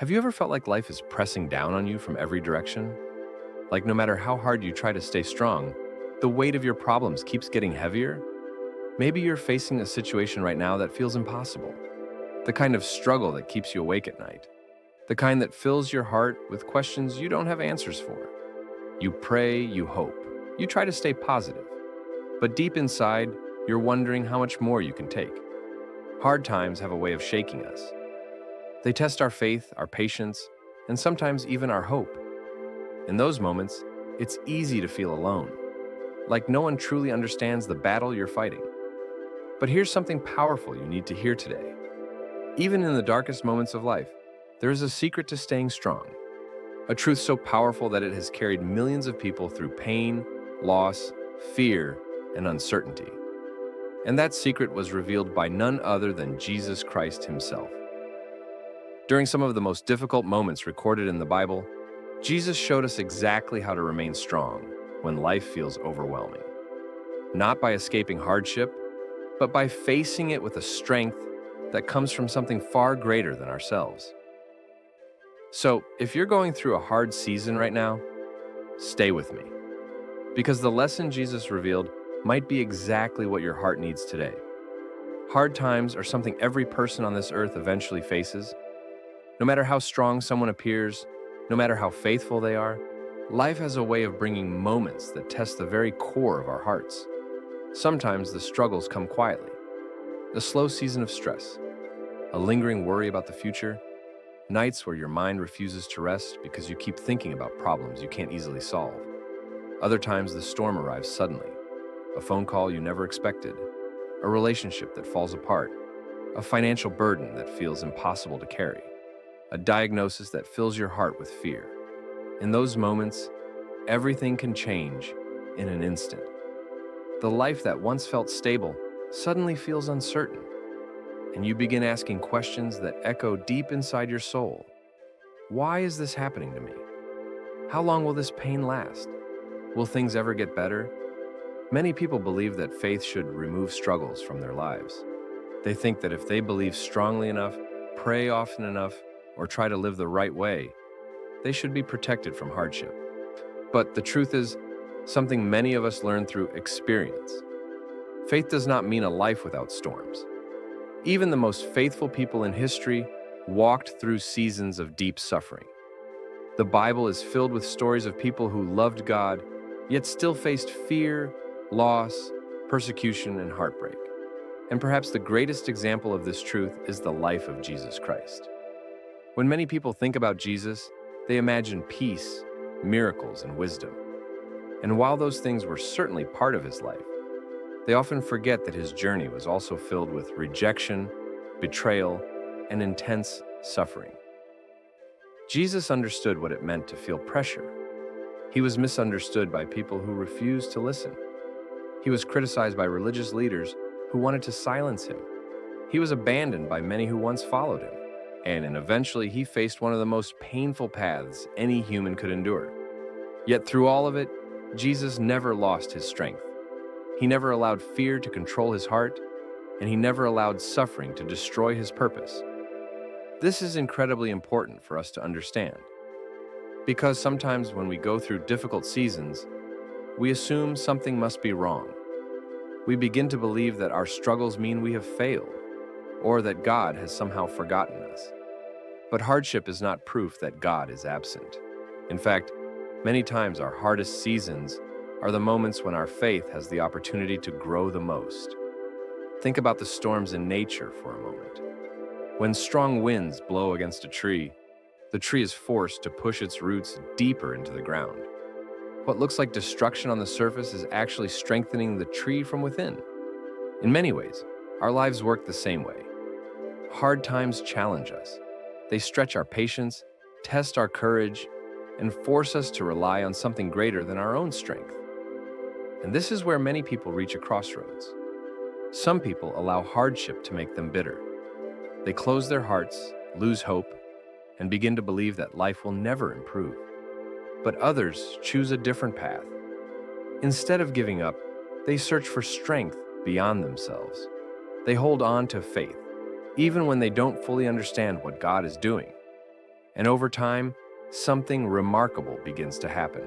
Have you ever felt like life is pressing down on you from every direction? Like no matter how hard you try to stay strong, the weight of your problems keeps getting heavier? Maybe you're facing a situation right now that feels impossible. The kind of struggle that keeps you awake at night. The kind that fills your heart with questions you don't have answers for. You pray, you hope, you try to stay positive. But deep inside, you're wondering how much more you can take. Hard times have a way of shaking us. They test our faith, our patience, and sometimes even our hope. In those moments, it's easy to feel alone, like no one truly understands the battle you're fighting. But here's something powerful you need to hear today. Even in the darkest moments of life, there is a secret to staying strong. A truth so powerful that it has carried millions of people through pain, loss, fear, and uncertainty. And that secret was revealed by none other than Jesus Christ himself. During some of the most difficult moments recorded in the Bible, Jesus showed us exactly how to remain strong when life feels overwhelming. Not by escaping hardship, but by facing it with a strength that comes from something far greater than ourselves. So, if you're going through a hard season right now, stay with me. Because the lesson Jesus revealed might be exactly what your heart needs today. Hard times are something every person on this earth eventually faces. No matter how strong someone appears, no matter how faithful they are, life has a way of bringing moments that test the very core of our hearts. Sometimes the struggles come quietly. A slow season of stress, a lingering worry about the future, nights where your mind refuses to rest because you keep thinking about problems you can't easily solve. Other times the storm arrives suddenly, a phone call you never expected, a relationship that falls apart, a financial burden that feels impossible to carry. A diagnosis that fills your heart with fear. In those moments, everything can change in an instant. The life that once felt stable suddenly feels uncertain, and you begin asking questions that echo deep inside your soul. Why is this happening to me? How long will this pain last? Will things ever get better? Many people believe that faith should remove struggles from their lives. They think that if they believe strongly enough, pray often enough, or try to live the right way, they should be protected from hardship. But the truth is, something many of us learn through experience. Faith does not mean a life without storms. Even the most faithful people in history walked through seasons of deep suffering. The Bible is filled with stories of people who loved God, yet still faced fear, loss, persecution, and heartbreak. And perhaps the greatest example of this truth is the life of Jesus Christ. When many people think about Jesus, they imagine peace, miracles, and wisdom. And while those things were certainly part of his life, they often forget that his journey was also filled with rejection, betrayal, and intense suffering. Jesus understood what it meant to feel pressure. He was misunderstood by people who refused to listen. He was criticized by religious leaders who wanted to silence him. He was abandoned by many who once followed him. And eventually he faced one of the most painful paths any human could endure. Yet through all of it, Jesus never lost his strength. He never allowed fear to control his heart, and he never allowed suffering to destroy his purpose. This is incredibly important for us to understand, because sometimes when we go through difficult seasons, we assume something must be wrong. We begin to believe that our struggles mean we have failed, or that God has somehow forgotten us. But hardship is not proof that God is absent. In fact, many times our hardest seasons are the moments when our faith has the opportunity to grow the most. Think about the storms in nature for a moment. When strong winds blow against a tree, the tree is forced to push its roots deeper into the ground. What looks like destruction on the surface is actually strengthening the tree from within. In many ways, our lives work the same way. Hard times challenge us. They stretch our patience, test our courage, and force us to rely on something greater than our own strength. And this is where many people reach a crossroads. Some people allow hardship to make them bitter. They close their hearts, lose hope, and begin to believe that life will never improve. But others choose a different path. Instead of giving up, they search for strength beyond themselves. They hold on to faith, even when they don't fully understand what God is doing. And over time, something remarkable begins to happen.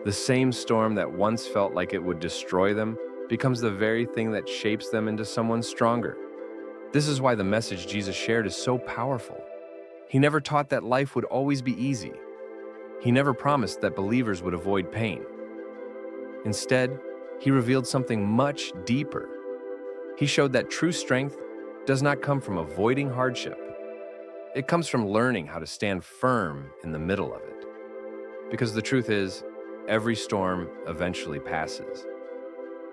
The same storm that once felt like it would destroy them becomes the very thing that shapes them into someone stronger. This is why the message Jesus shared is so powerful. He never taught that life would always be easy. He never promised that believers would avoid pain. Instead, he revealed something much deeper. He showed that true strength does not come from avoiding hardship. It comes from learning how to stand firm in the middle of it. Because the truth is, every storm eventually passes.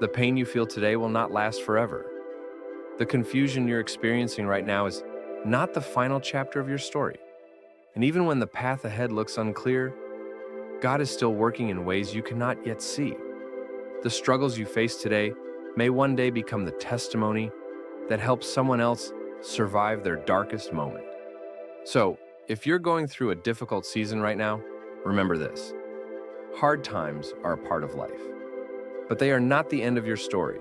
The pain you feel today will not last forever. The confusion you're experiencing right now is not the final chapter of your story. And even when the path ahead looks unclear, God is still working in ways you cannot yet see. The struggles you face today may one day become the testimony that helps someone else survive their darkest moment. So, if you're going through a difficult season right now, remember this. Hard times are a part of life, but they are not the end of your story.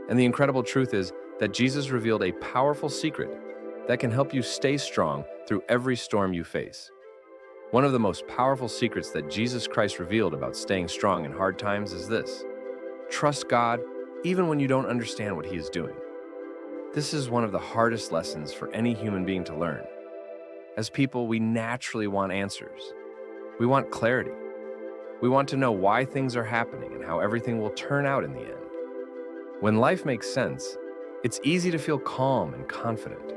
And the incredible truth is that Jesus revealed a powerful secret that can help you stay strong through every storm you face. One of the most powerful secrets that Jesus Christ revealed about staying strong in hard times is this: trust God even when you don't understand what He is doing. This is one of the hardest lessons for any human being to learn. As people, we naturally want answers. We want clarity. We want to know why things are happening and how everything will turn out in the end. When life makes sense, it's easy to feel calm and confident.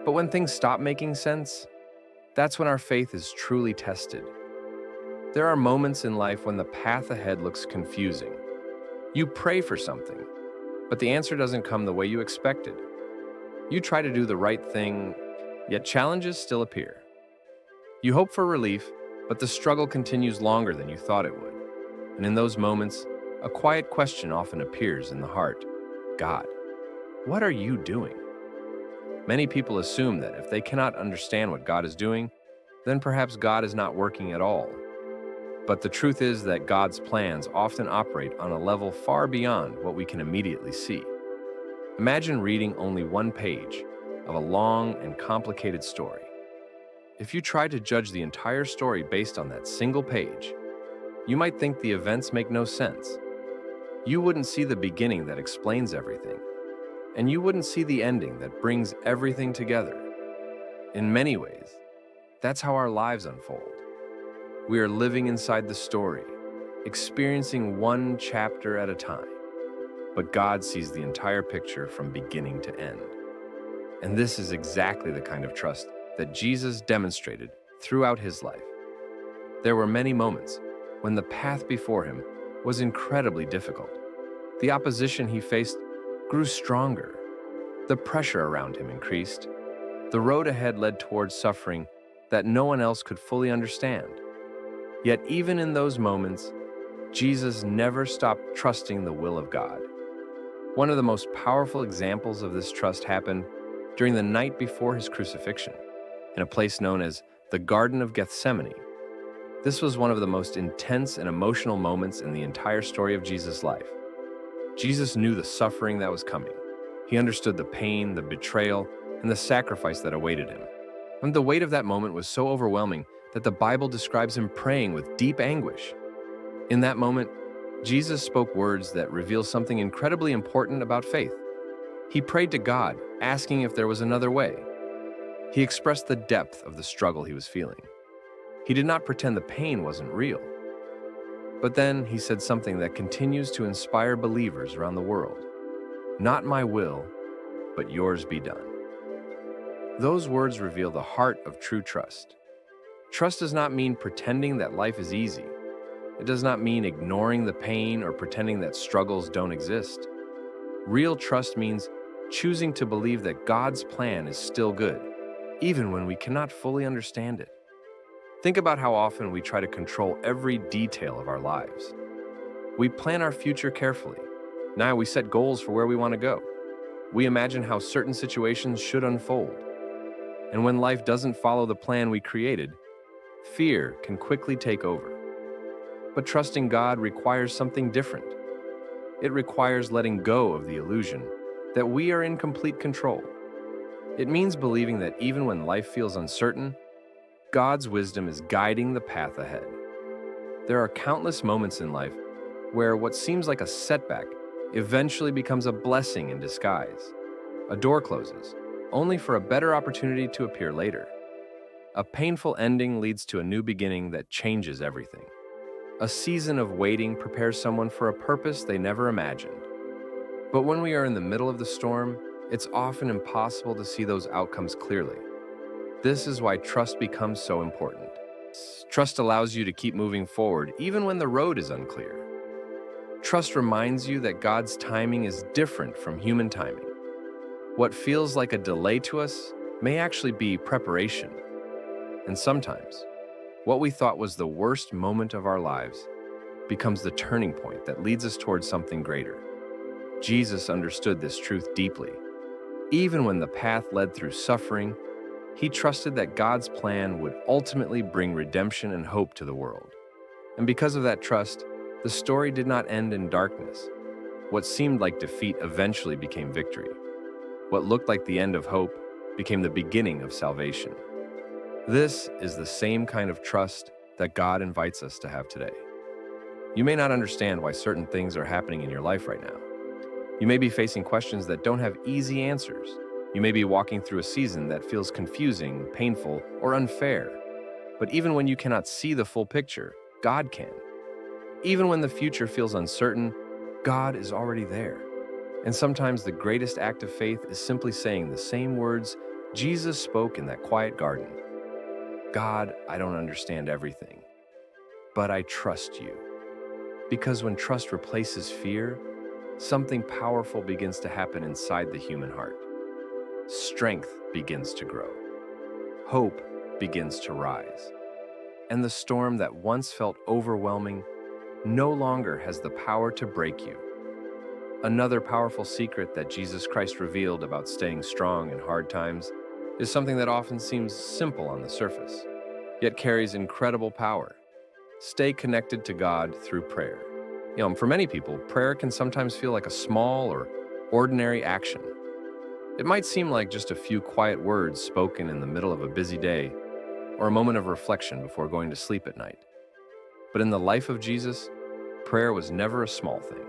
But when things stop making sense, that's when our faith is truly tested. There are moments in life when the path ahead looks confusing. You pray for something, but the answer doesn't come the way you expected. You try to do the right thing, yet challenges still appear. You hope for relief, but the struggle continues longer than you thought it would. And in those moments, a quiet question often appears in the heart: God, what are you doing? Many people assume that if they cannot understand what God is doing, then perhaps God is not working at all. But the truth is that God's plans often operate on a level far beyond what we can immediately see. Imagine reading only one page of a long and complicated story. If you tried to judge the entire story based on that single page, you might think the events make no sense. You wouldn't see the beginning that explains everything, and you wouldn't see the ending that brings everything together. In many ways, that's how our lives unfold. We are living inside the story, experiencing one chapter at a time. But God sees the entire picture from beginning to end. And this is exactly the kind of trust that Jesus demonstrated throughout his life. There were many moments when the path before him was incredibly difficult. The opposition he faced grew stronger. The pressure around him increased. The road ahead led towards suffering that no one else could fully understand. Yet even in those moments, Jesus never stopped trusting the will of God. One of the most powerful examples of this trust happened during the night before his crucifixion, in a place known as the Garden of Gethsemane. This was one of the most intense and emotional moments in the entire story of Jesus' life. Jesus knew the suffering that was coming. He understood the pain, the betrayal, and the sacrifice that awaited him. And the weight of that moment was so overwhelming that the Bible describes him praying with deep anguish. In that moment, Jesus spoke words that reveal something incredibly important about faith. He prayed to God, asking if there was another way. He expressed the depth of the struggle he was feeling. He did not pretend the pain wasn't real. But then he said something that continues to inspire believers around the world. "Not my will, but yours be done." Those words reveal the heart of true trust. Trust does not mean pretending that life is easy. It does not mean ignoring the pain or pretending that struggles don't exist. Real trust means choosing to believe that God's plan is still good, even when we cannot fully understand it. Think about how often we try to control every detail of our lives. We plan our future carefully. Now we set goals for where we want to go. We imagine how certain situations should unfold. And when life doesn't follow the plan we created, fear can quickly take over. But trusting God requires something different. It requires letting go of the illusion that we are in complete control. It means believing that even when life feels uncertain, God's wisdom is guiding the path ahead. There are countless moments in life where what seems like a setback eventually becomes a blessing in disguise. A door closes, only for a better opportunity to appear later. A painful ending leads to a new beginning that changes everything. A season of waiting prepares someone for a purpose they never imagined. But when we are in the middle of the storm, it's often impossible to see those outcomes clearly. This is why trust becomes so important. Trust allows you to keep moving forward even when the road is unclear. Trust reminds you that God's timing is different from human timing. What feels like a delay to us may actually be preparation. And sometimes, what we thought was the worst moment of our lives becomes the turning point that leads us towards something greater. Jesus understood this truth deeply. Even when the path led through suffering, he trusted that God's plan would ultimately bring redemption and hope to the world. And because of that trust, the story did not end in darkness. What seemed like defeat eventually became victory. What looked like the end of hope became the beginning of salvation. This is the same kind of trust that God invites us to have today. You may not understand why certain things are happening in your life right now. You may be facing questions that don't have easy answers. You may be walking through a season that feels confusing, painful, or unfair. But even when you cannot see the full picture, God can. Even when the future feels uncertain, God is already there. And sometimes the greatest act of faith is simply saying the same words Jesus spoke in that quiet garden. God, I don't understand everything, but I trust you. Because when trust replaces fear, something powerful begins to happen inside the human heart. Strength begins to grow. Hope begins to rise. And the storm that once felt overwhelming no longer has the power to break you. Another powerful secret that Jesus Christ revealed about staying strong in hard times is something that often seems simple on the surface, yet carries incredible power. Stay connected to God through prayer. For many people, prayer can sometimes feel like a small or ordinary action. It might seem like just a few quiet words spoken in the middle of a busy day, or a moment of reflection before going to sleep at night. But in the life of Jesus, prayer was never a small thing.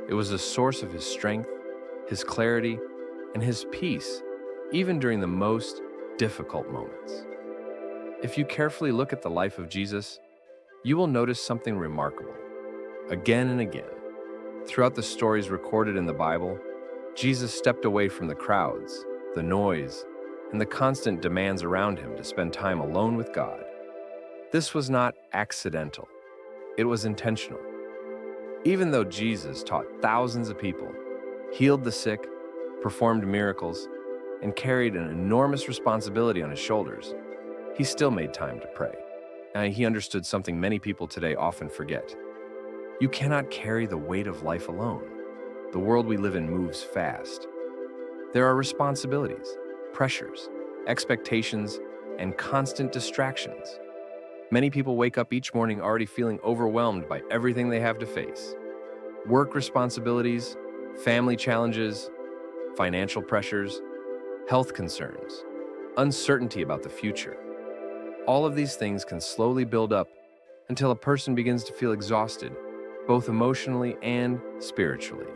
It was a source of his strength, his clarity, and his peace, even during the most difficult moments. If you carefully look at the life of Jesus, you will notice something remarkable. Again and again, throughout the stories recorded in the Bible, Jesus stepped away from the crowds, the noise, and the constant demands around him to spend time alone with God. This was not accidental. It was intentional. Even though Jesus taught thousands of people, healed the sick, performed miracles, and carried an enormous responsibility on his shoulders, he still made time to pray. And he understood something many people today often forget. You cannot carry the weight of life alone. The world we live in moves fast. There are responsibilities, pressures, expectations, and constant distractions. Many people wake up each morning already feeling overwhelmed by everything they have to face. Work responsibilities, family challenges, financial pressures, health concerns, uncertainty about the future. All of these things can slowly build up until a person begins to feel exhausted, both emotionally and spiritually.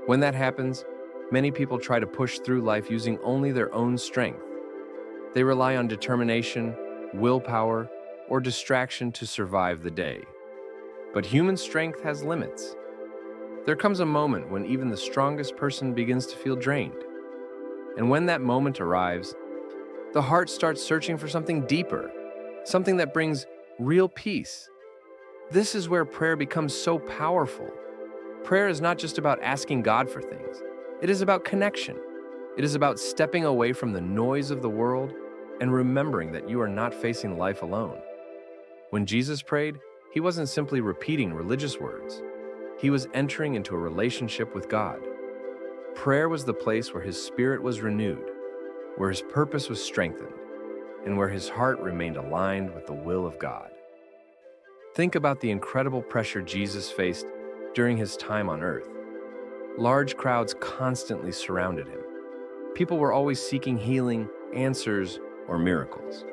When that happens, many people try to push through life using only their own strength. They rely on determination, willpower, or distraction to survive the day. But human strength has limits. There comes a moment when even the strongest person begins to feel drained. And when that moment arrives, the heart starts searching for something deeper, something that brings real peace. This is where prayer becomes so powerful. Prayer is not just about asking God for things. It is about connection. It is about stepping away from the noise of the world and remembering that you are not facing life alone. When Jesus prayed, he wasn't simply repeating religious words. He was entering into a relationship with God. Prayer was the place where his spirit was renewed, where his purpose was strengthened, and where his heart remained aligned with the will of God. Think about the incredible pressure Jesus faced during his time on earth. Large crowds constantly surrounded him. People were always seeking healing, answers, or miracles.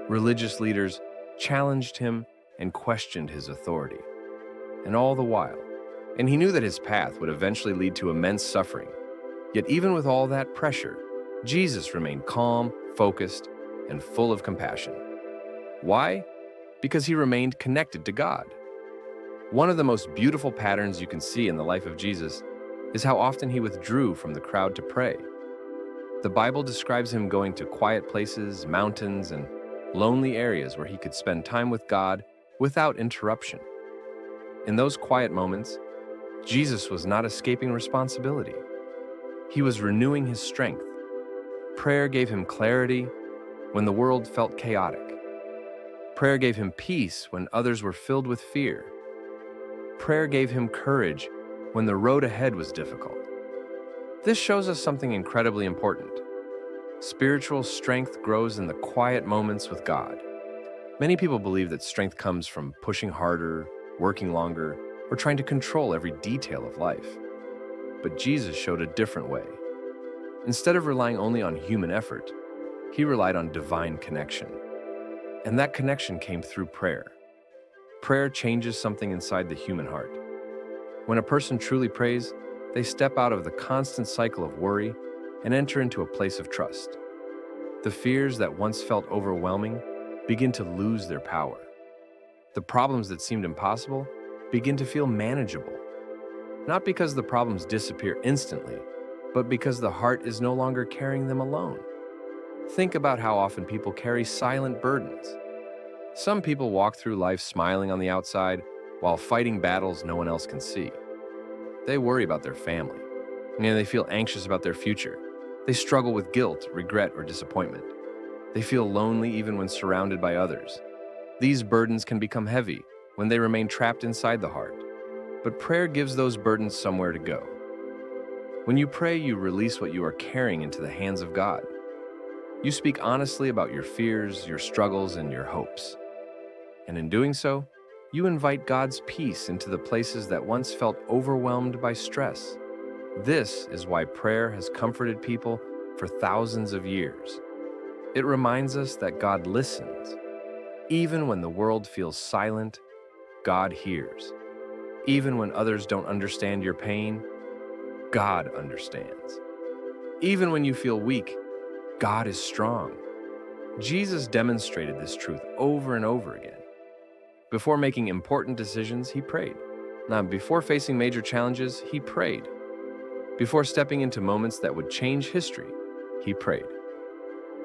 Religious leaders challenged him and questioned his authority. And all the while, and he knew that his path would eventually lead to immense suffering. Yet even with all that pressure, Jesus remained calm, focused, and full of compassion. Why? Because he remained connected to God. One of the most beautiful patterns you can see in the life of Jesus is how often he withdrew from the crowd to pray. The Bible describes him going to quiet places, mountains, and lonely areas where he could spend time with God without interruption. In those quiet moments, Jesus was not escaping responsibility. He was renewing his strength. Prayer gave him clarity when the world felt chaotic. Prayer gave him peace when others were filled with fear. Prayer gave him courage when the road ahead was difficult. This shows us something incredibly important. Spiritual strength grows in the quiet moments with God. Many people believe that strength comes from pushing harder, working longer, or trying to control every detail of life. But Jesus showed a different way. Instead of relying only on human effort, he relied on divine connection. And that connection came through prayer. Prayer changes something inside the human heart. When a person truly prays, they step out of the constant cycle of worry and enter into a place of trust. The fears that once felt overwhelming begin to lose their power. The problems that seemed impossible begin to feel manageable. Not because the problems disappear instantly, but because the heart is no longer carrying them alone. Think about how often people carry silent burdens. Some people walk through life smiling on the outside while fighting battles no one else can see. They worry about their family, and they feel anxious about their future. They struggle with guilt, regret, or disappointment. They feel lonely even when surrounded by others. These burdens can become heavy when they remain trapped inside the heart. But prayer gives those burdens somewhere to go. When you pray, you release what you are carrying into the hands of God. You speak honestly about your fears, your struggles, and your hopes. And in doing so, you invite God's peace into the places that once felt overwhelmed by stress. This is why prayer has comforted people for thousands of years. It reminds us that God listens. Even when the world feels silent, God hears. Even when others don't understand your pain, God understands. Even when you feel weak, God is strong. Jesus demonstrated this truth over and over again. Before making important decisions, he prayed. Now, before facing major challenges, he prayed. Before stepping into moments that would change history, he prayed.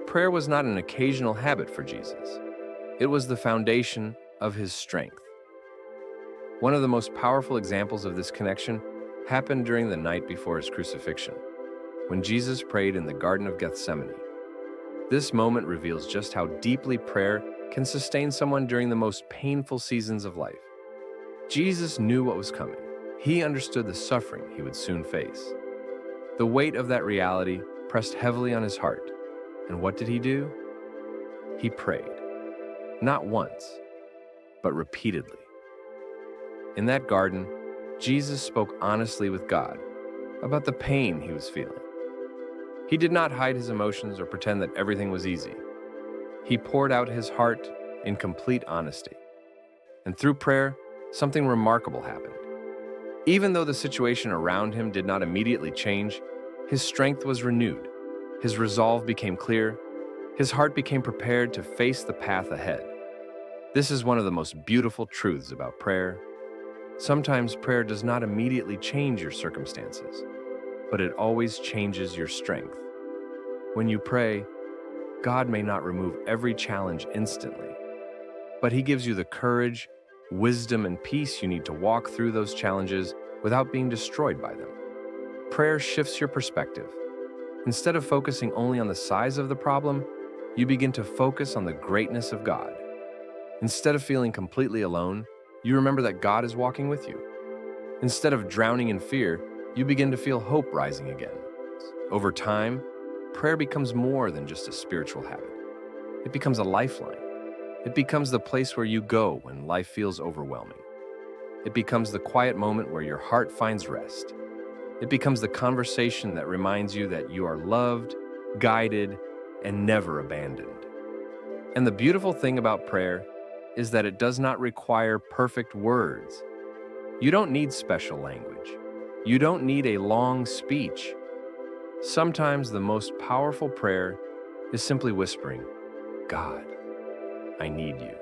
Prayer was not an occasional habit for Jesus. It was the foundation of his strength. One of the most powerful examples of this connection happened during the night before his crucifixion, when Jesus prayed in the Garden of Gethsemane. This moment reveals just how deeply prayer can sustain someone during the most painful seasons of life. Jesus knew what was coming. He understood the suffering he would soon face. The weight of that reality pressed heavily on his heart. And what did he do? He prayed. Not once, but repeatedly. In that garden, Jesus spoke honestly with God about the pain he was feeling. He did not hide his emotions or pretend that everything was easy. He poured out his heart in complete honesty. And through prayer, something remarkable happened. Even though the situation around him did not immediately change, his strength was renewed. His resolve became clear. His heart became prepared to face the path ahead. This is one of the most beautiful truths about prayer. Sometimes prayer does not immediately change your circumstances, but it always changes your strength. When you pray, God may not remove every challenge instantly, but he gives you the courage, wisdom, and peace you need to walk through those challenges without being destroyed by them. Prayer shifts your perspective. Instead of focusing only on the size of the problem, you begin to focus on the greatness of God. Instead of feeling completely alone, you remember that God is walking with you. Instead of drowning in fear, you begin to feel hope rising again. Over time, prayer becomes more than just a spiritual habit. It becomes a lifeline. It becomes the place where you go when life feels overwhelming. It becomes the quiet moment where your heart finds rest. It becomes the conversation that reminds you that you are loved, guided, and never abandoned. And the beautiful thing about prayer is that it does not require perfect words. You don't need special language. You don't need a long speech. Sometimes the most powerful prayer is simply whispering, "God, I need you."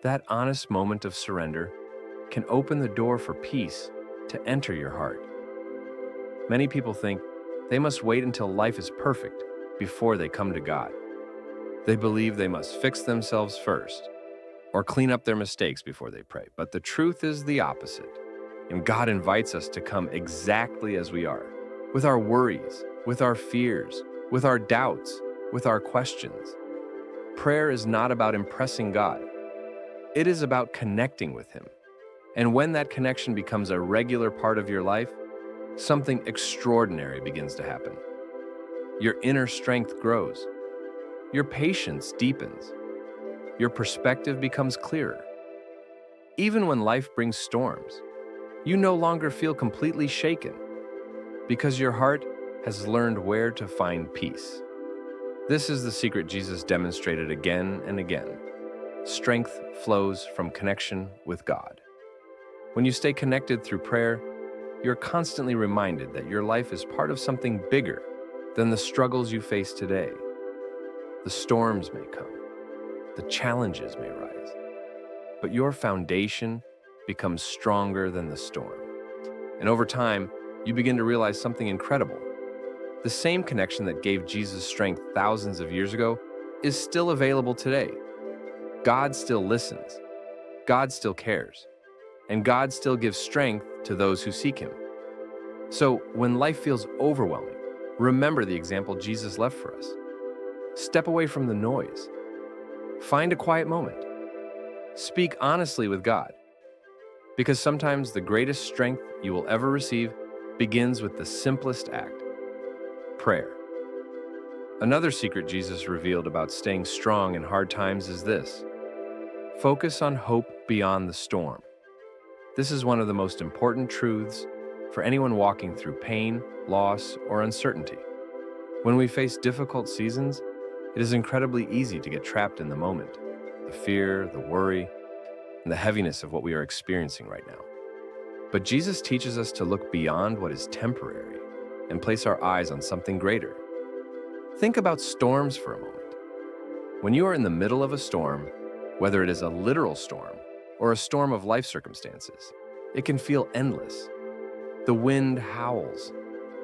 That honest moment of surrender can open the door for peace to enter your heart. Many people think they must wait until life is perfect before they come to God. They believe they must fix themselves first or clean up their mistakes before they pray. But the truth is the opposite. And God invites us to come exactly as we are, with our worries, with our fears, with our doubts, with our questions. Prayer is not about impressing God. It is about connecting with Him. And when that connection becomes a regular part of your life, something extraordinary begins to happen. Your inner strength grows. Your patience deepens. Your perspective becomes clearer. Even when life brings storms, you no longer feel completely shaken because your heart has learned where to find peace. This is the secret Jesus demonstrated again and again. Strength flows from connection with God. When you stay connected through prayer, you're constantly reminded that your life is part of something bigger than the struggles you face today. The storms may come, the challenges may rise, but your foundation becomes stronger than the storm. And over time, you begin to realize something incredible. The same connection that gave Jesus strength thousands of years ago is still available today. God still listens, God still cares, and God still gives strength to those who seek Him. So when life feels overwhelming, remember the example Jesus left for us. Step away from the noise. Find a quiet moment. Speak honestly with God. Because sometimes the greatest strength you will ever receive begins with the simplest act: prayer. Another secret Jesus revealed about staying strong in hard times is this: focus on hope beyond the storm. This is one of the most important truths for anyone walking through pain, loss, or uncertainty. When we face difficult seasons, it is incredibly easy to get trapped in the moment, the fear, the worry, and the heaviness of what we are experiencing right now. But Jesus teaches us to look beyond what is temporary and place our eyes on something greater. Think about storms for a moment. When you are in the middle of a storm, whether it is a literal storm or a storm of life circumstances, it can feel endless. The wind howls,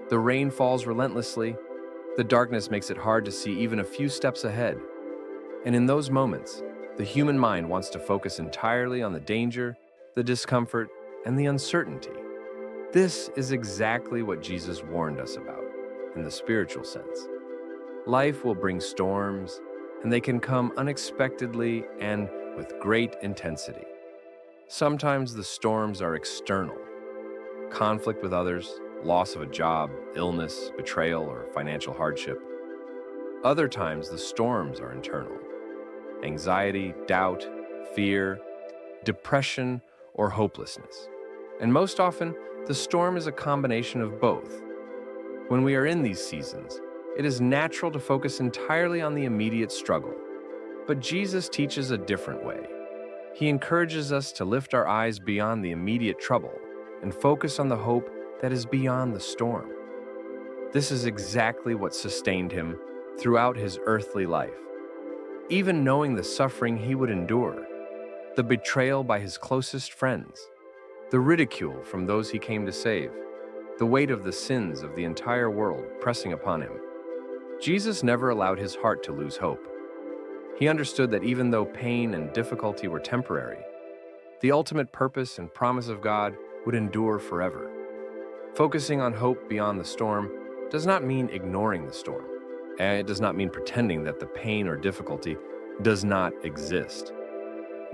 the rain falls relentlessly, the darkness makes it hard to see even a few steps ahead. And in those moments, the human mind wants to focus entirely on the danger, the discomfort, and the uncertainty. This is exactly what Jesus warned us about in the spiritual sense. Life will bring storms, and they can come unexpectedly and with great intensity. Sometimes the storms are external: conflict with others, loss of a job, illness, betrayal, or financial hardship. Other times the storms are internal: anxiety, doubt, fear, depression, or hopelessness. And most often, the storm is a combination of both. When we are in these seasons, it is natural to focus entirely on the immediate struggle. But Jesus teaches a different way. He encourages us to lift our eyes beyond the immediate trouble and focus on the hope that is beyond the storm. This is exactly what sustained him throughout his earthly life. Even knowing the suffering he would endure, the betrayal by his closest friends, the ridicule from those he came to save, the weight of the sins of the entire world pressing upon him, Jesus never allowed his heart to lose hope. He understood that even though pain and difficulty were temporary, the ultimate purpose and promise of God would endure forever. Focusing on hope beyond the storm does not mean ignoring the storm, and it does not mean pretending that the pain or difficulty does not exist.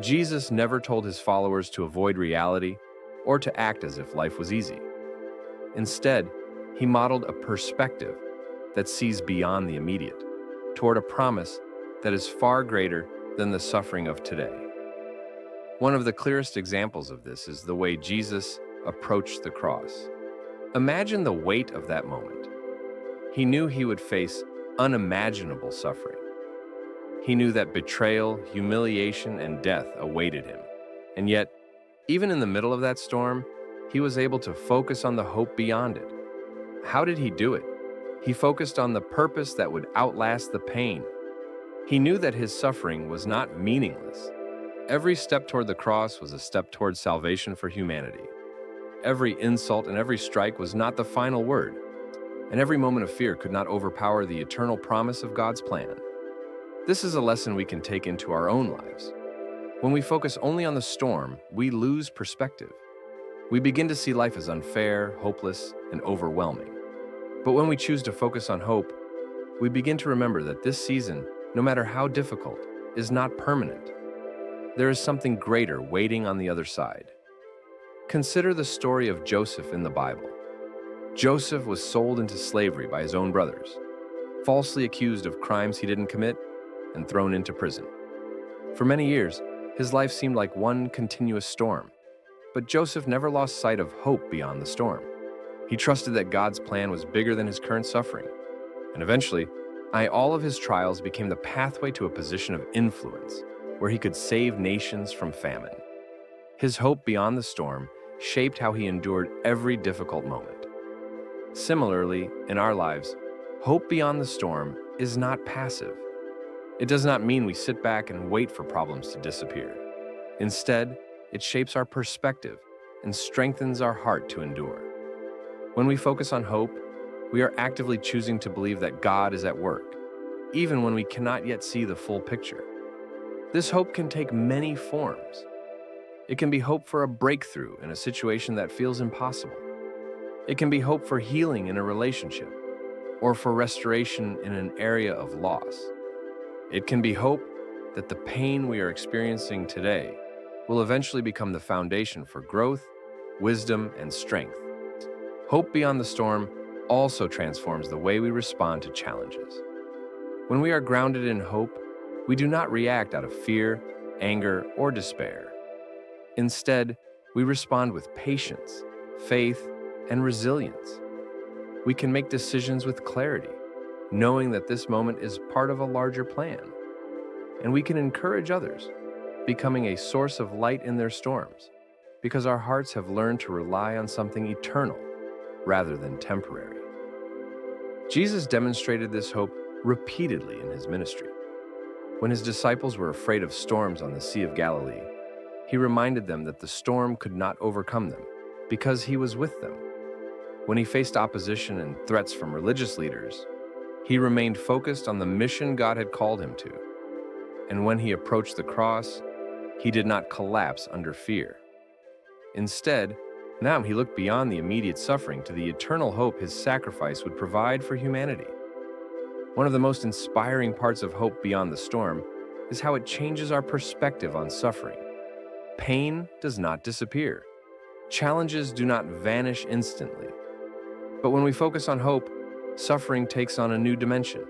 Jesus never told his followers to avoid reality or to act as if life was easy. Instead, he modeled a perspective that sees beyond the immediate, toward a promise that is far greater than the suffering of today. One of the clearest examples of this is the way Jesus approached the cross. Imagine the weight of that moment. He knew he would face unimaginable suffering. He knew that betrayal, humiliation, and death awaited him. And yet, even in the middle of that storm, he was able to focus on the hope beyond it. How did he do it? He focused on the purpose that would outlast the pain. He knew that his suffering was not meaningless. Every step toward the cross was a step toward salvation for humanity. Every insult and every strike was not the final word, and every moment of fear could not overpower the eternal promise of God's plan. This is a lesson we can take into our own lives. When we focus only on the storm, we lose perspective. We begin to see life as unfair, hopeless, and overwhelming. But when we choose to focus on hope, we begin to remember that this season, no matter how difficult, is not permanent. There is something greater waiting on the other side. Consider the story of Joseph in the Bible. Joseph was sold into slavery by his own brothers, falsely accused of crimes he didn't commit, and thrown into prison. For many years, his life seemed like one continuous storm, but Joseph never lost sight of hope beyond the storm. He trusted that God's plan was bigger than his current suffering, and eventually, all of his trials became the pathway to a position of influence, where he could save nations from famine. His hope beyond the storm shaped how he endured every difficult moment. Similarly, in our lives, hope beyond the storm is not passive. It does not mean we sit back and wait for problems to disappear. Instead, it shapes our perspective and strengthens our heart to endure. When we focus on hope, we are actively choosing to believe that God is at work, even when we cannot yet see the full picture. This hope can take many forms. It can be hope for a breakthrough in a situation that feels impossible. It can be hope for healing in a relationship, or for restoration in an area of loss. It can be hope that the pain we are experiencing today will eventually become the foundation for growth, wisdom, and strength. Hope beyond the storm also transforms the way we respond to challenges. When we are grounded in hope, we do not react out of fear, anger, or despair. Instead, we respond with patience, faith, and resilience. We can make decisions with clarity, knowing that this moment is part of a larger plan. And we can encourage others, becoming a source of light in their storms, because our hearts have learned to rely on something eternal rather than temporary. Jesus demonstrated this hope repeatedly in his ministry. When his disciples were afraid of storms on the Sea of Galilee, he reminded them that the storm could not overcome them because he was with them. When he faced opposition and threats from religious leaders, he remained focused on the mission God had called him to. And when he approached the cross, he did not collapse under fear. Instead, now he looked beyond the immediate suffering to the eternal hope his sacrifice would provide for humanity. One of the most inspiring parts of hope beyond the storm is how it changes our perspective on suffering. Pain does not disappear. Challenges do not vanish instantly. But when we focus on hope, suffering takes on a new dimension.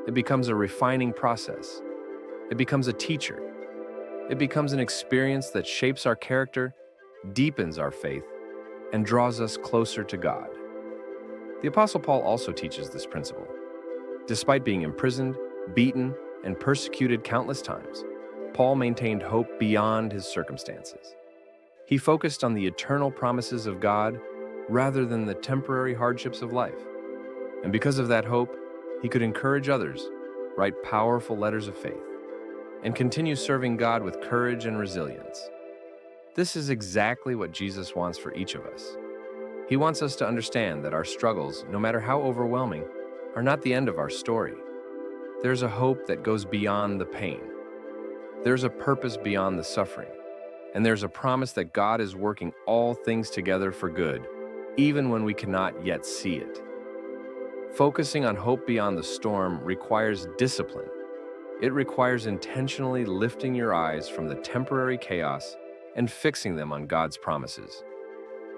It becomes a refining process. It becomes a teacher. It becomes an experience that shapes our character, deepens our faith, and draws us closer to God. The Apostle Paul also teaches this principle. Despite being imprisoned, beaten, and persecuted countless times, Paul maintained hope beyond his circumstances. He focused on the eternal promises of God rather than the temporary hardships of life. And because of that hope, he could encourage others, write powerful letters of faith, and continue serving God with courage and resilience. This is exactly what Jesus wants for each of us. He wants us to understand that our struggles, no matter how overwhelming, are not the end of our story. There's a hope that goes beyond the pain. There's a purpose beyond the suffering. And there's a promise that God is working all things together for good, even when we cannot yet see it. Focusing on hope beyond the storm requires discipline. It requires intentionally lifting your eyes from the temporary chaos and fixing them on God's promises.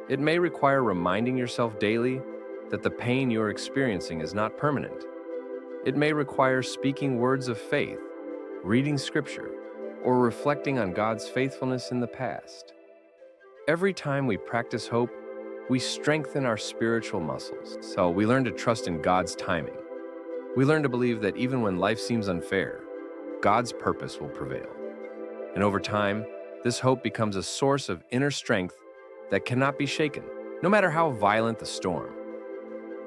It may require reminding yourself daily that the pain you're experiencing is not permanent. It may require speaking words of faith, reading scripture, or reflecting on God's faithfulness in the past. Every time we practice hope, we strengthen our spiritual muscles. So we learn to trust in God's timing. We learn to believe that even when life seems unfair, God's purpose will prevail. And over time, this hope becomes a source of inner strength that cannot be shaken, no matter how violent the storm.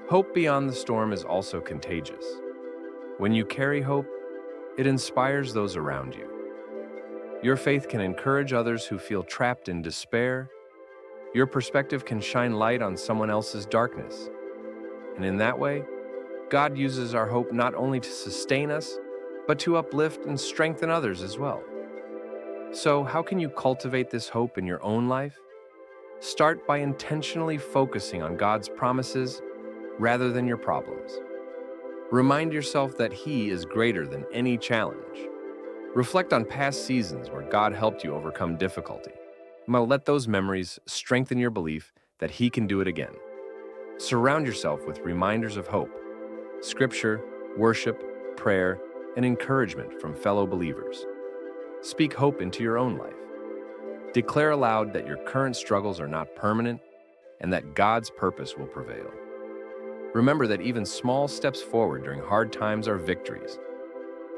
Hope beyond the storm is also contagious. When you carry hope, it inspires those around you. Your faith can encourage others who feel trapped in despair. Your perspective can shine light on someone else's darkness. And in that way, God uses our hope not only to sustain us, but to uplift and strengthen others as well. So, how can you cultivate this hope in your own life? Start by intentionally focusing on God's promises rather than your problems. Remind yourself that He is greater than any challenge. Reflect on past seasons where God helped you overcome difficulty. Now let those memories strengthen your belief that He can do it again. Surround yourself with reminders of hope, scripture, worship, prayer, and encouragement from fellow believers. Speak hope into your own life. Declare aloud that your current struggles are not permanent and that God's purpose will prevail. Remember that even small steps forward during hard times are victories.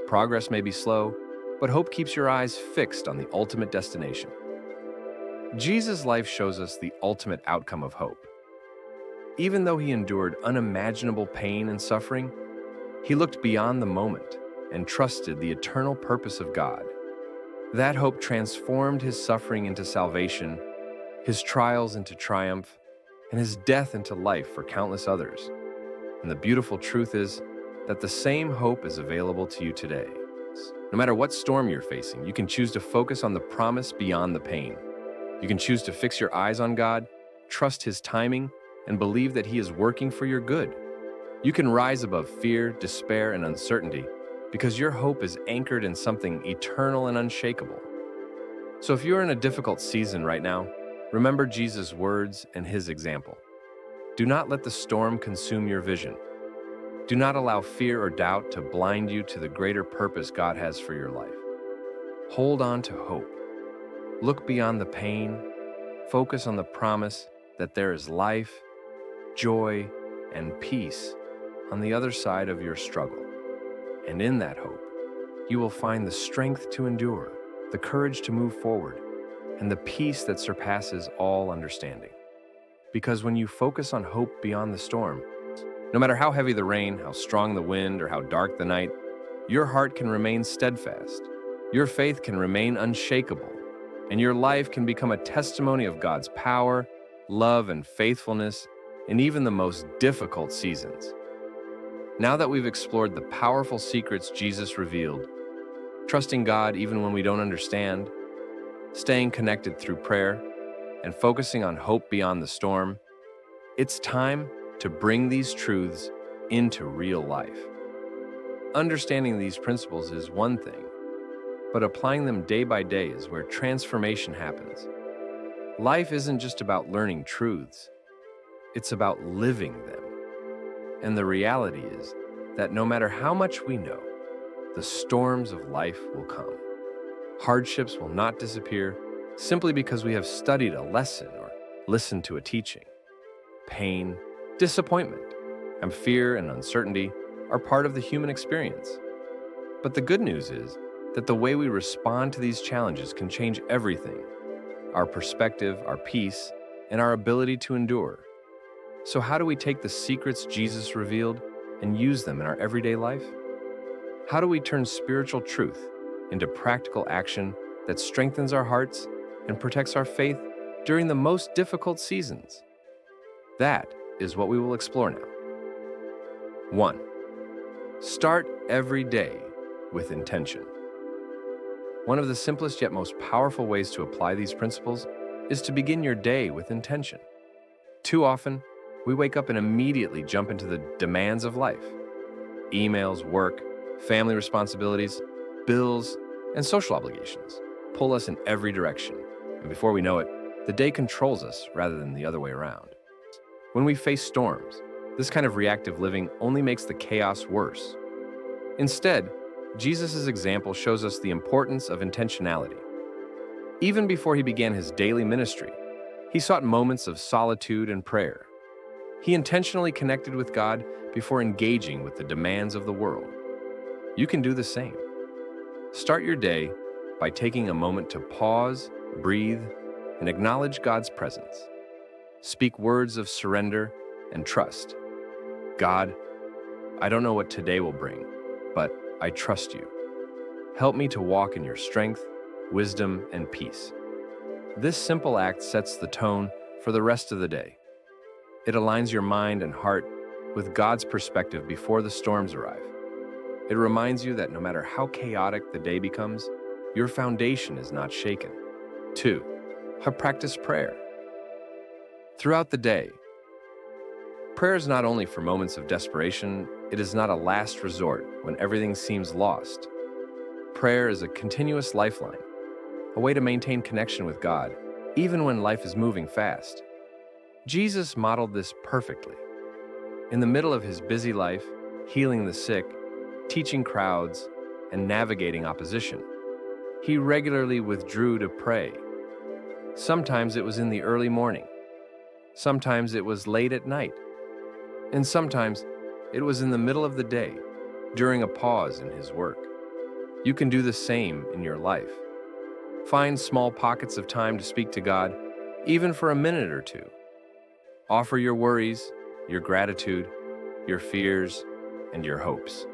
Progress may be slow, but hope keeps your eyes fixed on the ultimate destination. Jesus' life shows us the ultimate outcome of hope. Even though He endured unimaginable pain and suffering, He looked beyond the moment and trusted the eternal purpose of God. That hope transformed His suffering into salvation, His trials into triumph, and His death into life for countless others. And the beautiful truth is that the same hope is available to you today. No matter what storm you're facing, you can choose to focus on the promise beyond the pain. You can choose to fix your eyes on God, trust His timing, and believe that He is working for your good. You can rise above fear, despair, and uncertainty because your hope is anchored in something eternal and unshakable. So if you're in a difficult season right now, remember Jesus' words and His example. Do not let the storm consume your vision. Do not allow fear or doubt to blind you to the greater purpose God has for your life. Hold on to hope. Look beyond the pain. Focus on the promise that there is life, joy, and peace on the other side of your struggle. And in that hope, you will find the strength to endure, the courage to move forward, and the peace that surpasses all understanding. Because when you focus on hope beyond the storm, no matter how heavy the rain, how strong the wind, or how dark the night, your heart can remain steadfast, your faith can remain unshakable, and your life can become a testimony of God's power, love, and faithfulness in even the most difficult seasons. Now that we've explored the powerful secrets Jesus revealed, trusting God even when we don't understand, staying connected through prayer, and focusing on hope beyond the storm, it's time to bring these truths into real life. Understanding these principles is one thing, but applying them day by day is where transformation happens. Life isn't just about learning truths, it's about living them. And the reality is that no matter how much we know, the storms of life will come. Hardships will not disappear simply because we have studied a lesson or listened to a teaching. Pain, disappointment, and fear and uncertainty are part of the human experience. But the good news is that the way we respond to these challenges can change everything: our perspective, our peace, and our ability to endure. So how do we take the secrets Jesus revealed and use them in our everyday life? How do we turn spiritual truth into practical action that strengthens our hearts and protects our faith during the most difficult seasons? That is what we will explore now. 1. Start every day with intention. One of the simplest yet most powerful ways to apply these principles is to begin your day with intention. Too often, we wake up and immediately jump into the demands of life. Emails, work, family responsibilities, bills, and social obligations pull us in every direction. And before we know it, the day controls us rather than the other way around. When we face storms, this kind of reactive living only makes the chaos worse. Instead, Jesus' example shows us the importance of intentionality. Even before He began His daily ministry, He sought moments of solitude and prayer. He intentionally connected with God before engaging with the demands of the world. You can do the same. Start your day by taking a moment to pause, breathe, and acknowledge God's presence. Speak words of surrender and trust. God, I don't know what today will bring, but I trust you. Help me to walk in your strength, wisdom, and peace. This simple act sets the tone for the rest of the day. It aligns your mind and heart with God's perspective before the storms arrive. It reminds you that no matter how chaotic the day becomes, your foundation is not shaken. 2. Practice prayer. Throughout the day, prayer is not only for moments of desperation, it is not a last resort when everything seems lost. Prayer is a continuous lifeline, a way to maintain connection with God, even when life is moving fast. Jesus modeled this perfectly. In the middle of his busy life, healing the sick, teaching crowds, and navigating opposition, he regularly withdrew to pray. Sometimes it was in the early morning, sometimes it was late at night, and sometimes it was in the middle of the day, during a pause in his work. You can do the same in your life. Find small pockets of time to speak to God, even for a minute or two. Offer your worries, your gratitude, your fears, and your hopes.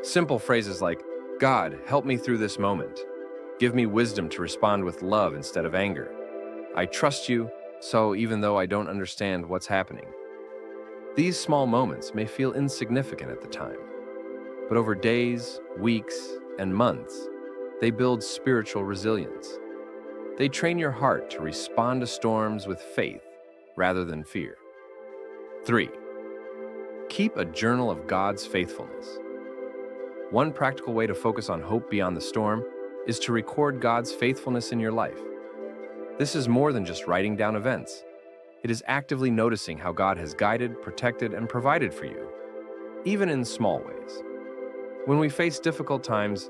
Simple phrases like, God, help me through this moment. Give me wisdom to respond with love instead of anger. I trust you, so even though I don't understand what's happening. These small moments may feel insignificant at the time, but over days, weeks, and months, they build spiritual resilience. They train your heart to respond to storms with faith rather than fear. 3. Keep a journal of God's faithfulness. One practical way to focus on hope beyond the storm is to record God's faithfulness in your life. This is more than just writing down events. It is actively noticing how God has guided, protected, and provided for you, even in small ways. When we face difficult times,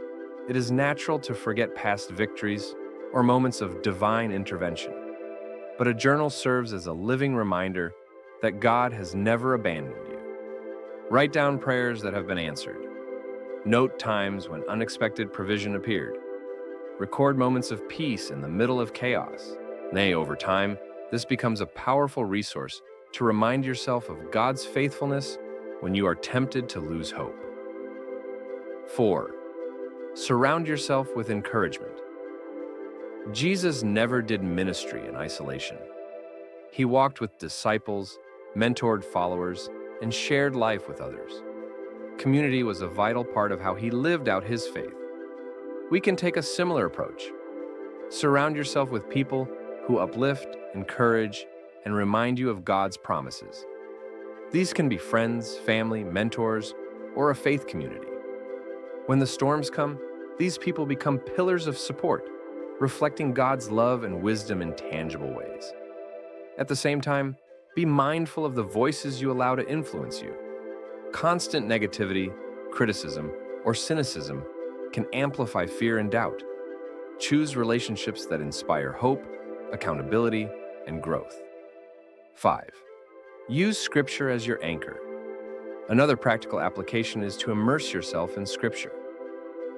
it is natural to forget past victories or moments of divine intervention. But a journal serves as a living reminder that God has never abandoned you. Write down prayers that have been answered. Note times when unexpected provision appeared. Record moments of peace in the middle of chaos. Nay, over time, this becomes a powerful resource to remind yourself of God's faithfulness when you are tempted to lose hope. 4. Surround yourself with encouragement. Jesus never did ministry in isolation. He walked with disciples, mentored followers, and shared life with others. Community was a vital part of how he lived out his faith. We can take a similar approach. Surround yourself with people who uplift, encourage, and remind you of God's promises. These can be friends, family, mentors, or a faith community. When the storms come, these people become pillars of support, reflecting God's love and wisdom in tangible ways. At the same time, be mindful of the voices you allow to influence you. Constant negativity, criticism, or cynicism can amplify fear and doubt. Choose relationships that inspire hope, accountability, and growth. 5. Use Scripture as your anchor. Another practical application is to immerse yourself in Scripture.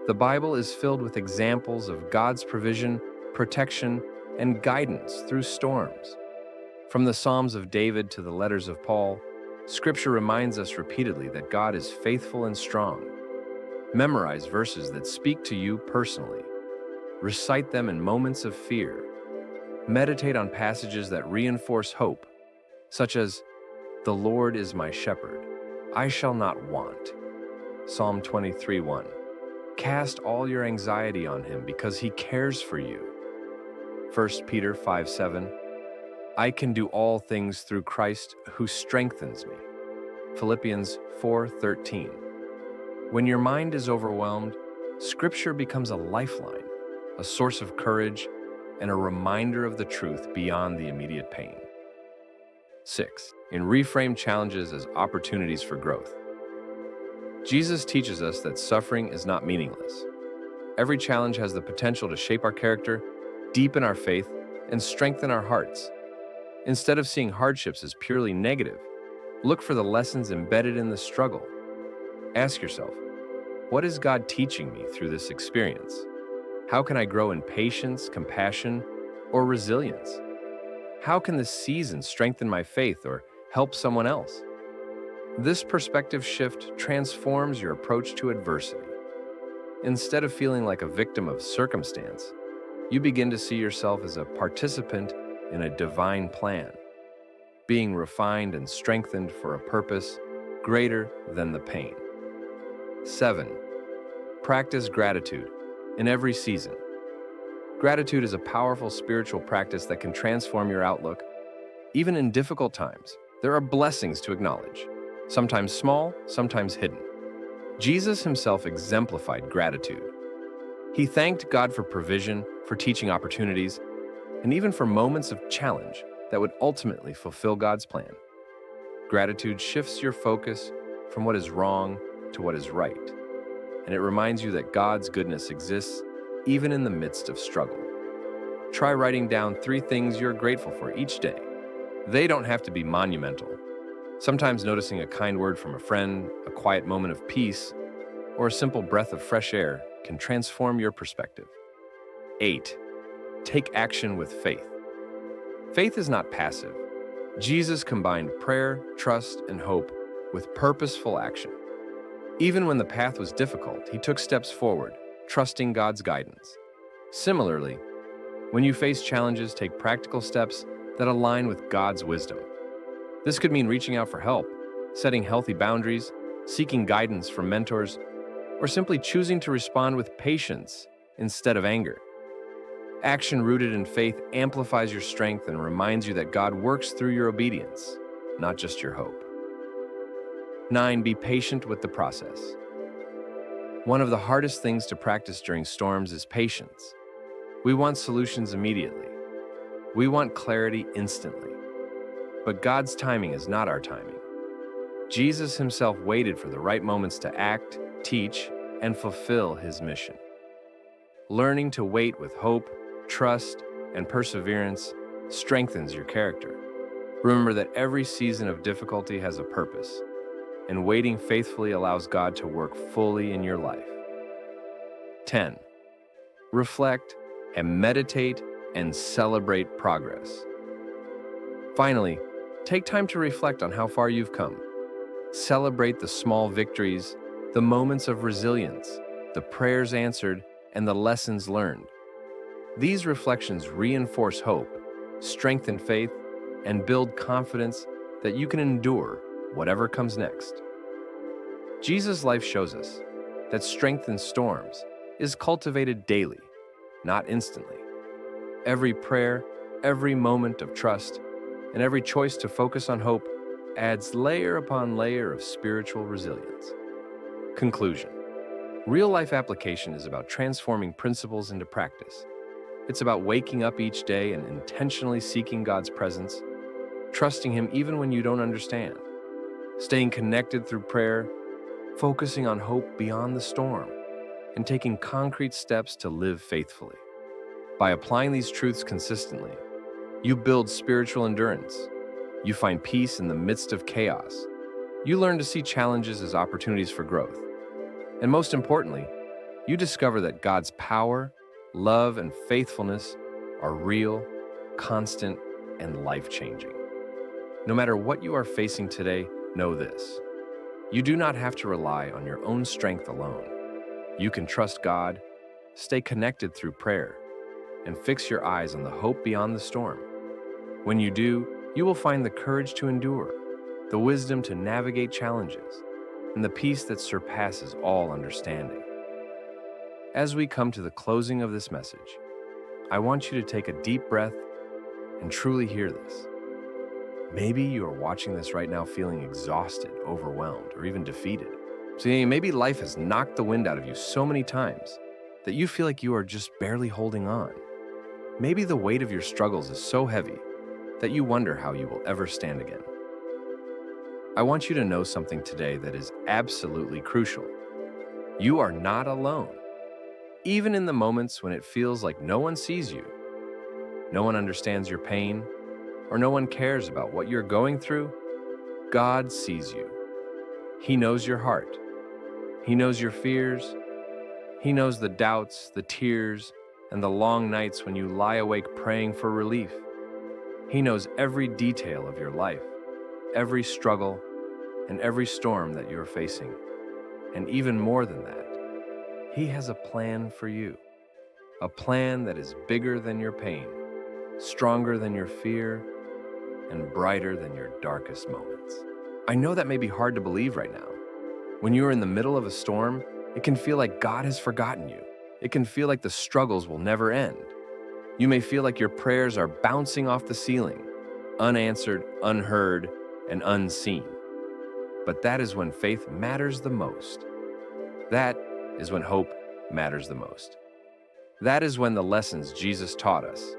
The Bible is filled with examples of God's provision, protection, and guidance through storms. From the Psalms of David to the letters of Paul, Scripture reminds us repeatedly that God is faithful and strong. Memorize verses that speak to you personally. Recite them in moments of fear. Meditate on passages that reinforce hope, such as, "The Lord is my shepherd, I shall not want." Psalm 23:1. Cast all your anxiety on him because he cares for you. 1 Peter 5:7. I can do all things through Christ who strengthens me. Philippians 4:13. When your mind is overwhelmed, Scripture becomes a lifeline, a source of courage, and a reminder of the truth beyond the immediate pain. 6. Reframe challenges as opportunities for growth. Jesus teaches us that suffering is not meaningless. Every challenge has the potential to shape our character, deepen our faith, and strengthen our hearts. Instead of seeing hardships as purely negative, look for the lessons embedded in the struggle. Ask yourself, What is God teaching me through this experience? How can I grow in patience, compassion, or resilience? How can this season strengthen my faith or help someone else? This perspective shift transforms your approach to adversity. Instead of feeling like a victim of circumstance, you begin to see yourself as a participant in a divine plan, being refined and strengthened for a purpose greater than the pain. 7. Practice gratitude in every season. Gratitude is a powerful spiritual practice that can transform your outlook. Even in difficult times, there are blessings to acknowledge, sometimes small, sometimes hidden. Jesus himself exemplified gratitude. He thanked God for provision, for teaching opportunities, and even for moments of challenge that would ultimately fulfill God's plan. Gratitude shifts your focus from what is wrong to what is right, and it reminds you that God's goodness exists even in the midst of struggle. Try writing down 3 things you're grateful for each day. They don't have to be monumental. Sometimes noticing a kind word from a friend, a quiet moment of peace, or a simple breath of fresh air can transform your perspective. 8. Take action with faith. Faith is not passive. Jesus combined prayer, trust, and hope with purposeful action. Even when the path was difficult, he took steps forward, trusting God's guidance. Similarly, when you face challenges, take practical steps that align with God's wisdom. This could mean reaching out for help, setting healthy boundaries, seeking guidance from mentors, or simply choosing to respond with patience instead of anger. Action rooted in faith amplifies your strength and reminds you that God works through your obedience, not just your hope. 9. Be patient with the process. One of the hardest things to practice during storms is patience. We want solutions immediately. We want clarity instantly. But God's timing is not our timing. Jesus himself waited for the right moments to act, teach, and fulfill his mission. Learning to wait with hope, trust, and perseverance strengthens your character. Remember that every season of difficulty has a purpose, and waiting faithfully allows God to work fully in your life. 10. Reflect and meditate and celebrate progress. Finally, take time to reflect on how far you've come. Celebrate the small victories, the moments of resilience, the prayers answered, and the lessons learned. These reflections reinforce hope, strengthen faith, and build confidence that you can endure whatever comes next. Jesus' life shows us that strength in storms is cultivated daily, not instantly. Every prayer, every moment of trust, and every choice to focus on hope adds layer upon layer of spiritual resilience. Conclusion. Real-life application is about transforming principles into practice. It's about waking up each day and intentionally seeking God's presence, trusting Him even when you don't understand, staying connected through prayer, focusing on hope beyond the storm, and taking concrete steps to live faithfully. By applying these truths consistently, you build spiritual endurance. You find peace in the midst of chaos. You learn to see challenges as opportunities for growth. And most importantly, you discover that God's power, love, and faithfulness are real, constant, and life-changing. No matter what you are facing today, know this: you do not have to rely on your own strength alone. You can trust God, stay connected through prayer, and fix your eyes on the hope beyond the storm. When you do, you will find the courage to endure, the wisdom to navigate challenges, and the peace that surpasses all understanding. As we come to the closing of this message, I want you to take a deep breath and truly hear this. Maybe you are watching this right now feeling exhausted, overwhelmed, or even defeated. See, maybe life has knocked the wind out of you so many times that you feel like you are just barely holding on. Maybe the weight of your struggles is so heavy that you wonder how you will ever stand again. I want you to know something today that is absolutely crucial. You are not alone. Even in the moments when it feels like no one sees you, no one understands your pain, or no one cares about what you're going through, God sees you. He knows your heart. He knows your fears. He knows the doubts, the tears, and the long nights when you lie awake praying for relief. He knows every detail of your life, every struggle, and every storm that you're facing. And even more than that, He has a plan for you. A plan that is bigger than your pain, stronger than your fear, and brighter than your darkest moments. I know that may be hard to believe right now. When you are in the middle of a storm, it can feel like God has forgotten you. It can feel like the struggles will never end. You may feel like your prayers are bouncing off the ceiling, unanswered, unheard, and unseen. But that is when faith matters the most. That is when hope matters the most. That is when the lessons Jesus taught us,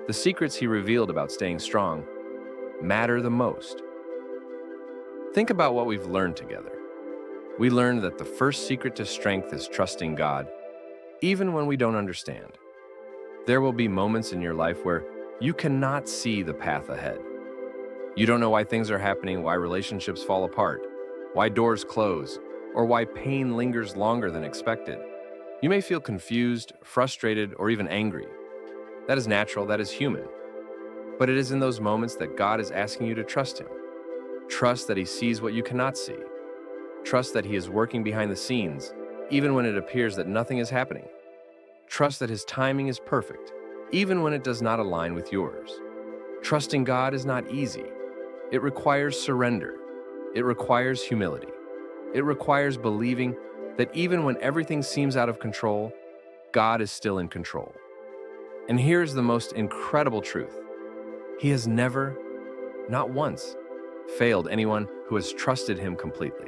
the secrets He revealed about staying strong, matter the most. Think about what we've learned together. We learned that the first secret to strength is trusting God, even when we don't understand. There will be moments in your life where you cannot see the path ahead. You don't know why things are happening, why relationships fall apart, why doors close, or why pain lingers longer than expected. You may feel confused, frustrated, or even angry. That is natural, that is human. But it is in those moments that God is asking you to trust Him. Trust that He sees what you cannot see. Trust that He is working behind the scenes, even when it appears that nothing is happening. Trust that His timing is perfect, even when it does not align with yours. Trusting God is not easy. It requires surrender. It requires humility. It requires believing that even when everything seems out of control, God is still in control. And here's the most incredible truth. He has never, not once, failed anyone who has trusted Him completely.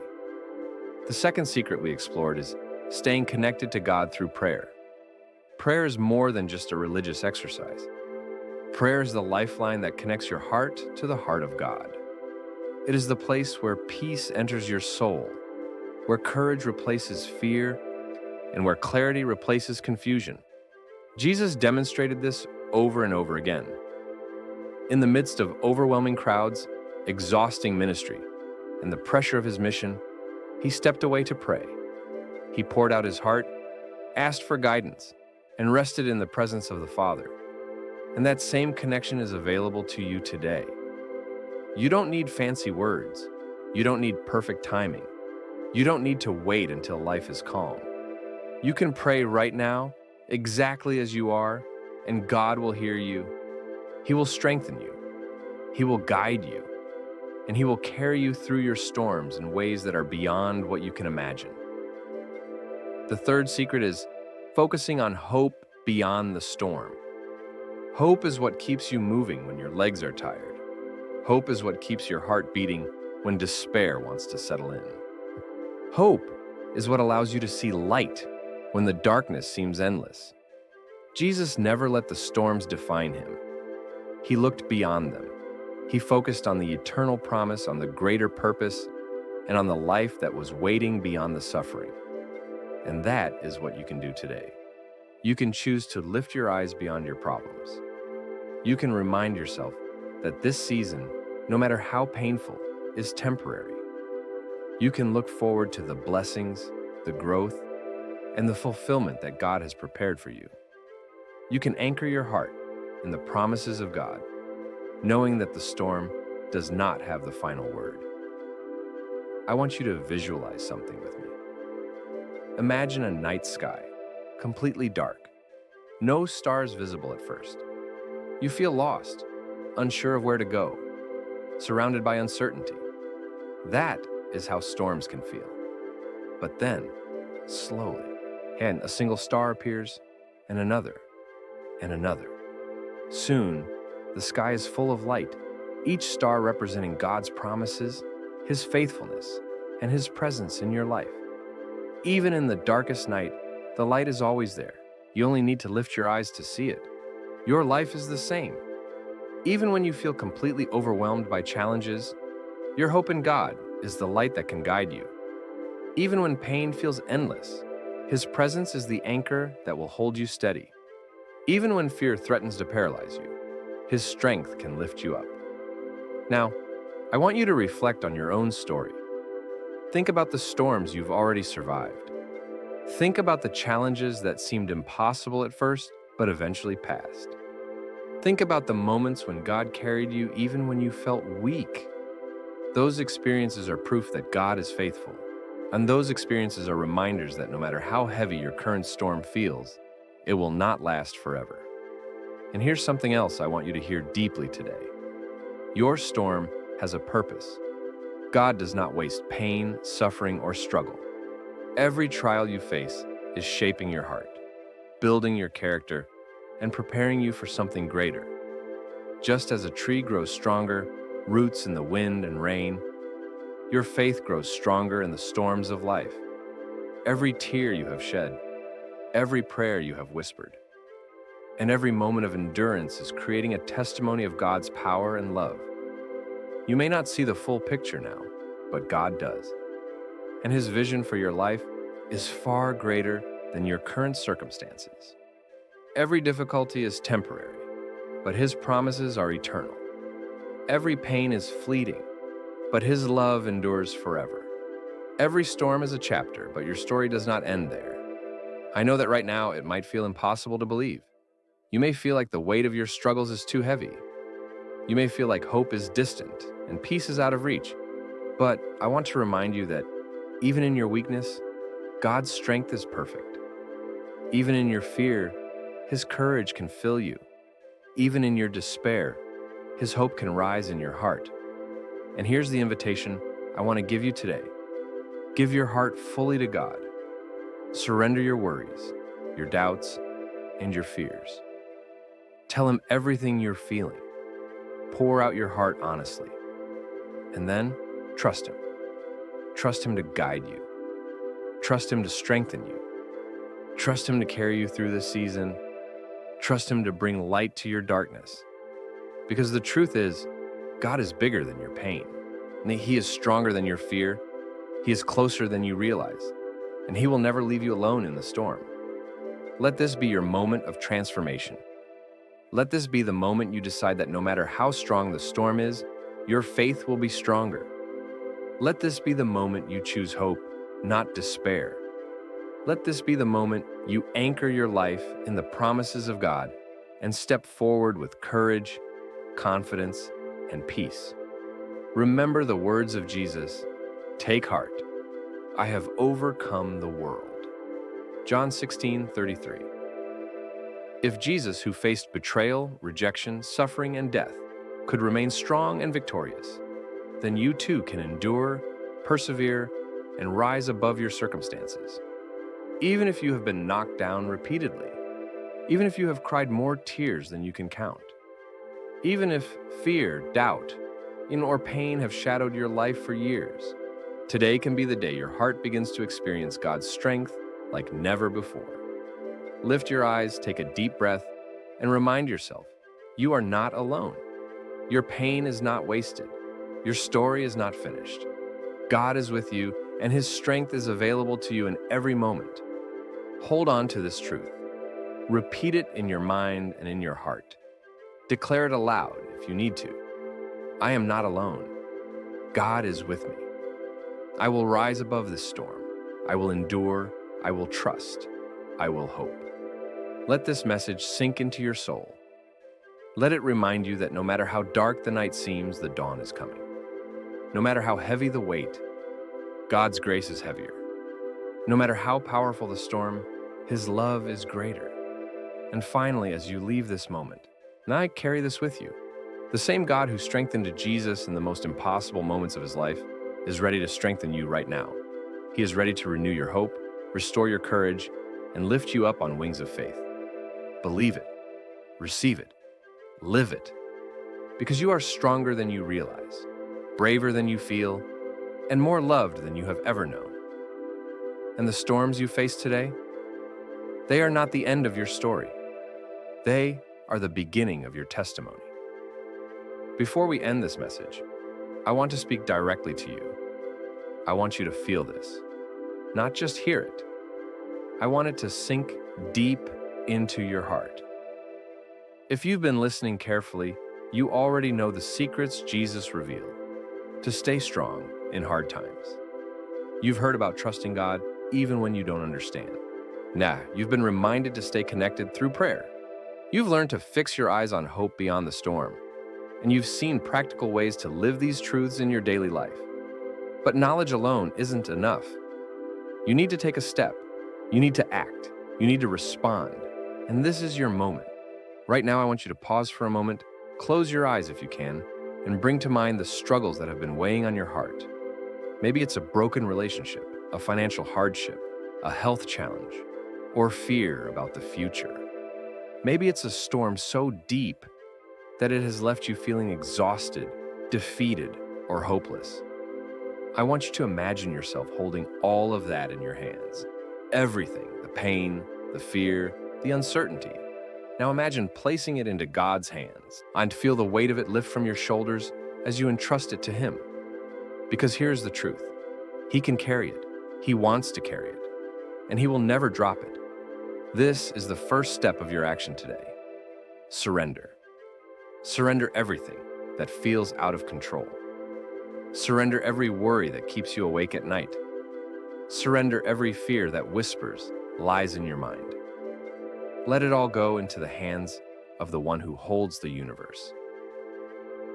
The second secret we explored is staying connected to God through prayer. Prayer is more than just a religious exercise. Prayer is the lifeline that connects your heart to the heart of God. It is the place where peace enters your soul, where courage replaces fear, and where clarity replaces confusion. Jesus demonstrated this over and over again. In the midst of overwhelming crowds, exhausting ministry, and the pressure of His mission, He stepped away to pray. He poured out His heart, asked for guidance, and rested in the presence of the Father. And that same connection is available to you today. You don't need fancy words. You don't need perfect timing. You don't need to wait until life is calm. You can pray right now, exactly as you are, and God will hear you. He will strengthen you. He will guide you. And He will carry you through your storms in ways that are beyond what you can imagine. The third secret is focusing on hope beyond the storm. Hope is what keeps you moving when your legs are tired. Hope is what keeps your heart beating when despair wants to settle in. Hope is what allows you to see light when the darkness seems endless. Jesus never let the storms define Him. He looked beyond them. He focused on the eternal promise, on the greater purpose, and on the life that was waiting beyond the suffering. And that is what you can do today. You can choose to lift your eyes beyond your problems. You can remind yourself that this season, no matter how painful, is temporary. You can look forward to the blessings, the growth, and the fulfillment that God has prepared for you. You can anchor your heart in the promises of God, knowing that the storm does not have the final word. I want you to visualize something with me. Imagine a night sky, completely dark, no stars visible at first. You feel lost, unsure of where to go, surrounded by uncertainty. That is how storms can feel. But then, slowly, and a single star appears, and another, and another. Soon, the sky is full of light, each star representing God's promises, His faithfulness, and His presence in your life. Even in the darkest night, the light is always there. You only need to lift your eyes to see it. Your life is the same. Even when you feel completely overwhelmed by challenges, your hope in God is the light that can guide you. Even when pain feels endless, His presence is the anchor that will hold you steady. Even when fear threatens to paralyze you, His strength can lift you up. Now, I want you to reflect on your own story. Think about the storms you've already survived. Think about the challenges that seemed impossible at first, but eventually passed. Think about the moments when God carried you even when you felt weak. Those experiences are proof that God is faithful. And those experiences are reminders that no matter how heavy your current storm feels, it will not last forever. And here's something else I want you to hear deeply today. Your storm has a purpose. God does not waste pain, suffering, or struggle. Every trial you face is shaping your heart, building your character, and preparing you for something greater. Just as a tree grows stronger, roots in the wind and rain, your faith grows stronger in the storms of life. Every tear you have shed, every prayer you have whispered, and every moment of endurance is creating a testimony of God's power and love. You may not see the full picture now, but God does. And His vision for your life is far greater than your current circumstances. Every difficulty is temporary, but His promises are eternal. Every pain is fleeting, but His love endures forever. Every storm is a chapter, but your story does not end there. I know that right now it might feel impossible to believe. You may feel like the weight of your struggles is too heavy. You may feel like hope is distant and peace is out of reach. But I want to remind you that even in your weakness, God's strength is perfect. Even in your fear, His courage can fill you. Even in your despair, His hope can rise in your heart. And here's the invitation I want to give you today. Give your heart fully to God. Surrender your worries, your doubts, and your fears. Tell Him everything you're feeling. Pour out your heart honestly. And then, trust Him. Trust Him to guide you. Trust Him to strengthen you. Trust Him to carry you through this season. Trust Him to bring light to your darkness. Because the truth is, God is bigger than your pain. And He is stronger than your fear. He is closer than you realize. And He will never leave you alone in the storm. Let this be your moment of transformation. Let this be the moment you decide that no matter how strong the storm is, your faith will be stronger. Let this be the moment you choose hope, not despair. Let this be the moment you anchor your life in the promises of God and step forward with courage, confidence, and peace. Remember the words of Jesus, "Take heart, I have overcome the world." John 16:33. If Jesus, who faced betrayal, rejection, suffering, and death, could remain strong and victorious, then you too can endure, persevere, and rise above your circumstances. Even if you have been knocked down repeatedly, even if you have cried more tears than you can count, even if fear, doubt, or pain have shadowed your life for years, today can be the day your heart begins to experience God's strength like never before. Lift your eyes, take a deep breath, and remind yourself, you are not alone. Your pain is not wasted. Your story is not finished. God is with you, and His strength is available to you in every moment. Hold on to this truth. Repeat it in your mind and in your heart. Declare it aloud if you need to. I am not alone. God is with me. I will rise above this storm. I will endure. I will trust. I will hope. Let this message sink into your soul. Let it remind you that no matter how dark the night seems, the dawn is coming. No matter how heavy the weight, God's grace is heavier. No matter how powerful the storm, His love is greater. And finally, as you leave this moment, and I carry this with you, the same God who strengthened Jesus in the most impossible moments of His life is ready to strengthen you right now. He is ready to renew your hope, restore your courage, and lift you up on wings of faith. Believe it, receive it, live it, because you are stronger than you realize, braver than you feel, and more loved than you have ever known. And the storms you face today, they are not the end of your story. They are the beginning of your testimony. Before we end this message, I want to speak directly to you. I want you to feel this, not just hear it. I want it to sink deep into your heart. If you've been listening carefully, you already know the secrets Jesus revealed to stay strong in hard times. You've heard about trusting God even when you don't understand. Nah, you've been reminded to stay connected through prayer. You've learned to fix your eyes on hope beyond the storm, and you've seen practical ways to live these truths in your daily life. But knowledge alone isn't enough. You need to take a step. You need to act. You need to respond. And this is your moment. Right now, I want you to pause for a moment, close your eyes if you can, and bring to mind the struggles that have been weighing on your heart. Maybe it's a broken relationship, a financial hardship, a health challenge, or fear about the future. Maybe it's a storm so deep that it has left you feeling exhausted, defeated, or hopeless. I want you to imagine yourself holding all of that in your hands. Everything, the pain, the fear, the uncertainty. Now imagine placing it into God's hands and feel the weight of it lift from your shoulders as you entrust it to Him. Because here's the truth. He can carry it. He wants to carry it. And He will never drop it. This is the first step of your action today. Surrender. Surrender everything that feels out of control. Surrender every worry that keeps you awake at night. Surrender every fear that whispers lies in your mind. Let it all go into the hands of the one who holds the universe.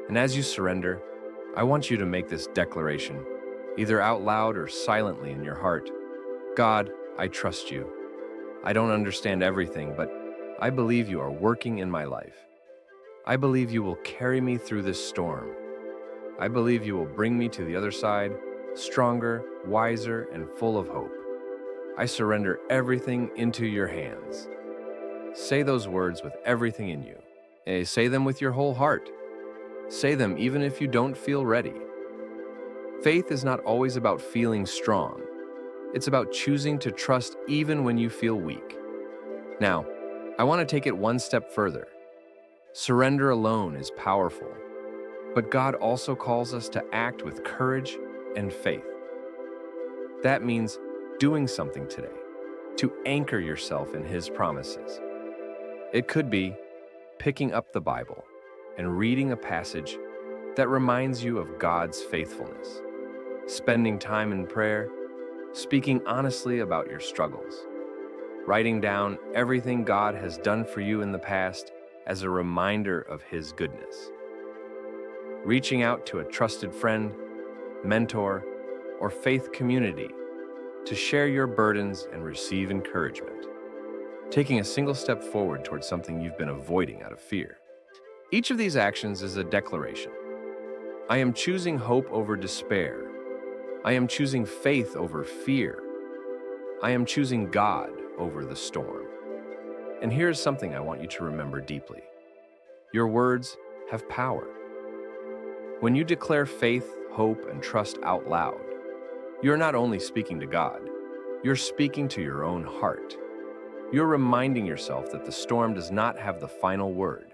And as you surrender, I want you to make this declaration, either out loud or silently in your heart. God, I trust you. I don't understand everything, but I believe you are working in my life. I believe you will carry me through this storm. I believe you will bring me to the other side, stronger, wiser, and full of hope. I surrender everything into your hands. Say those words with everything in you. Say them with your whole heart. Say them even if you don't feel ready. Faith is not always about feeling strong. It's about choosing to trust even when you feel weak. Now, I want to take it one step further. Surrender alone is powerful, but God also calls us to act with courage and faith. That means doing something today, to anchor yourself in His promises. It could be picking up the Bible and reading a passage that reminds you of God's faithfulness, spending time in prayer, speaking honestly about your struggles, writing down everything God has done for you in the past as a reminder of His goodness, reaching out to a trusted friend, mentor, or faith community to share your burdens and receive encouragement, taking a single step forward towards something you've been avoiding out of fear. Each of these actions is a declaration. I am choosing hope over despair. I am choosing faith over fear. I am choosing God over the storm. And here's something I want you to remember deeply. Your words have power. When you declare faith, hope, and trust out loud, you're not only speaking to God, you're speaking to your own heart. You're reminding yourself that the storm does not have the final word.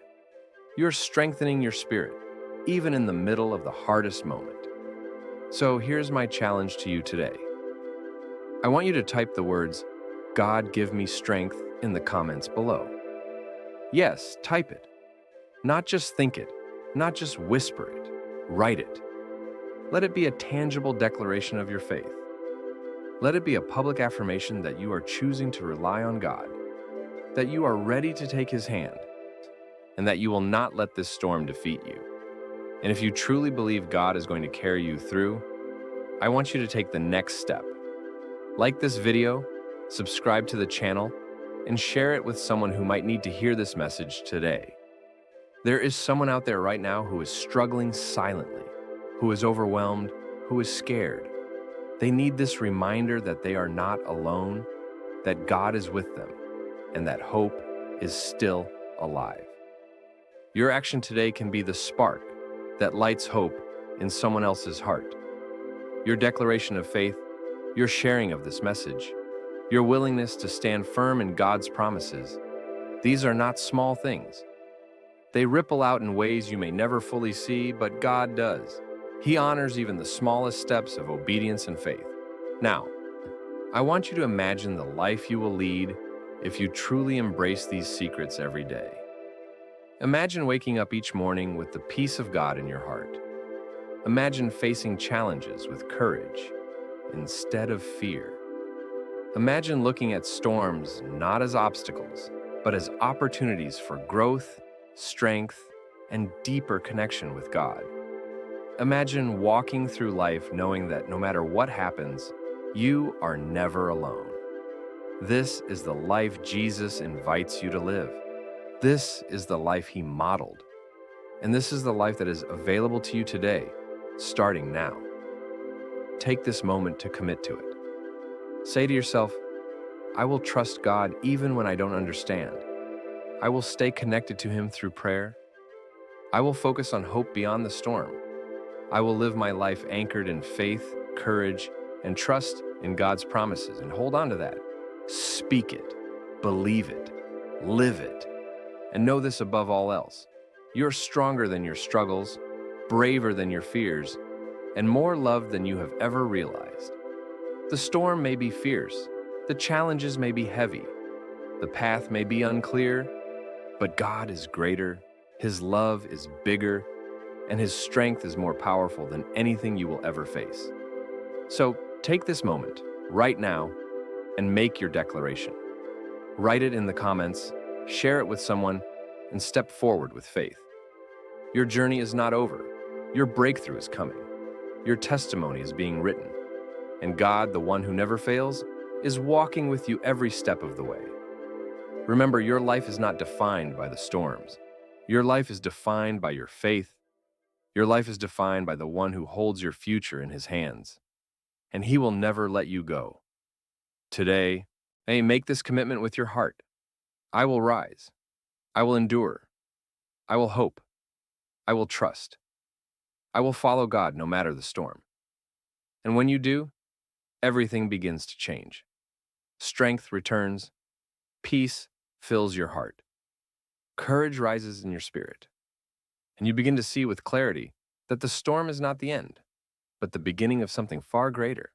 You're strengthening your spirit, even in the middle of the hardest moment. So here's my challenge to you today. I want you to type the words, "God give me strength," in the comments below. Yes, type it. Not just think it, not just whisper it, write it. Let it be a tangible declaration of your faith. Let it be a public affirmation that you are choosing to rely on God, that you are ready to take His hand, and that you will not let this storm defeat you. And if you truly believe God is going to carry you through, I want you to take the next step. Like this video, subscribe to the channel, and share it with someone who might need to hear this message today. There is someone out there right now who is struggling silently, who is overwhelmed, who is scared. They need this reminder that they are not alone, that God is with them, and that hope is still alive. Your action today can be the spark that lights hope in someone else's heart. Your declaration of faith, your sharing of this message, your willingness to stand firm in God's promises, these are not small things. They ripple out in ways you may never fully see, but God does. He honors even the smallest steps of obedience and faith. Now, I want you to imagine the life you will lead if you truly embrace these secrets every day. Imagine waking up each morning with the peace of God in your heart. Imagine facing challenges with courage. instead of fear. Imagine looking at storms not as obstacles, but as opportunities for growth, strength, and deeper connection with God. Imagine walking through life knowing that no matter what happens, you are never alone. This is the life Jesus invites you to live. This is the life he modeled. And this is the life that is available to you today, starting now. Take this moment to commit to it. Say to yourself, I will trust God even when I don't understand. I will stay connected to him through prayer. I will focus on hope beyond the storm. I will live my life anchored in faith, courage, and trust in God's promises, and hold on to that. Speak it, believe it, live it, and know this above all else. You're stronger than your struggles, braver than your fears, and more loved than you have ever realized. The storm may be fierce, the challenges may be heavy, the path may be unclear, but God is greater, his love is bigger, and his strength is more powerful than anything you will ever face. So take this moment, right now, and make your declaration. Write it in the comments, share it with someone, and step forward with faith. Your journey is not over. Your breakthrough is coming. Your testimony is being written. And God, the one who never fails, is walking with you every step of the way. Remember, your life is not defined by the storms. Your life is defined by your faith. Your life is defined by the one who holds your future in his hands. And he will never let you go. Today, make this commitment with your heart. I will rise. I will endure. I will hope. I will trust. I will follow God no matter the storm. And when you do, everything begins to change. Strength returns. Peace fills your heart. Courage rises in your spirit. And you begin to see with clarity that the storm is not the end, but the beginning of something far greater.